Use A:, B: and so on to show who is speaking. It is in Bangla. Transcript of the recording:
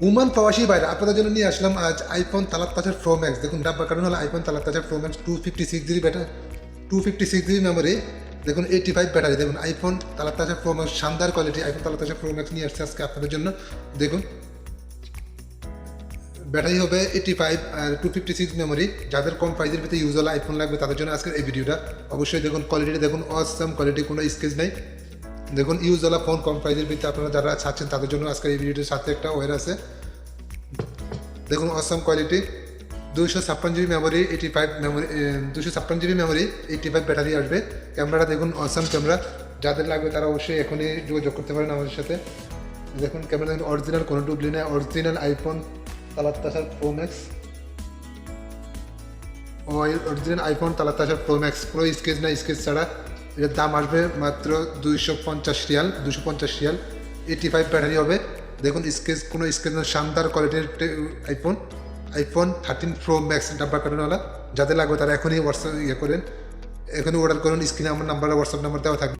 A: উমান প্রবাসী বাইরে আপনাদের জন্য নিয়ে আসলাম আজ আইফোন 13 প্রো ম্যাক্স। দেখুন ডাব্বার কারণ হলো iPhone 13 Pro Max 256 GB battery, 256 GB memory, দেখুন 85 ব্যাটারি। দেখুন আইফোন 13 প্রো ম্যাক্স শানদার কোয়ালিটি আইফোন 13 প্রো ম্যাক্স নিয়ে আসছে আজকে আপনাদের জন্য। দেখুন ব্যাটারি হবে 85 আর 256 মেমোরি। যাদের কম প্রাইসের ভিতরে ইউজওয়ালা আইফোন লাগবে তাদের জন্য আজকের এই ভিডিওটা। অবশ্যই দেখুন কোয়ালিটি, দেখুন অসাম কোয়ালিটি, কোনো স্কেচ নেই। দেখুন ইউজওয়ালা ফোন কম প্রাইসের ভিতরে আপনারা যারা চাচ্ছেন তাদের জন্য আজকের এই ভিডিওটির সাথে একটা ওয়্যার আছে। দেখুন awesome quality, 256 GB memory, 85 memory, 256 GB memory, 85 battery আসবে। ক্যামেরাটা দেখুন অসাম ক্যামেরা, যাদের লাগবে তারা অবশ্যই এখনই যোগাযোগ করতে পারেন আমাদের সাথে। দেখুন ক্যামেরা দেখুন অরিজিনাল, কোনো ডুবলি নেই, original iPhone 13 Pro max, original iPhone 13 Pro max, পুরো স্কেচ না, স্কেচ ছাড়া। এর দাম আসবে মাত্র 250 রিয়াল, 250 রিয়াল। 85 ব্যাটারি হবে। দেখুন স্কেচ, কোনো স্কেচ না, শানদার কোয়ালিটির আইফোন, আইফোন 13 প্রো ম্যাক্স ডাব্বা কারণওয়ালা। যাদের লাগবে তারা এখনই হোয়াটসঅ্যাপ করেন, এখনই অর্ডার করুন। স্ক্রিনে আমার নাম্বার, হোয়াটসঅ্যাপ নাম্বার দেওয়া থাকবে।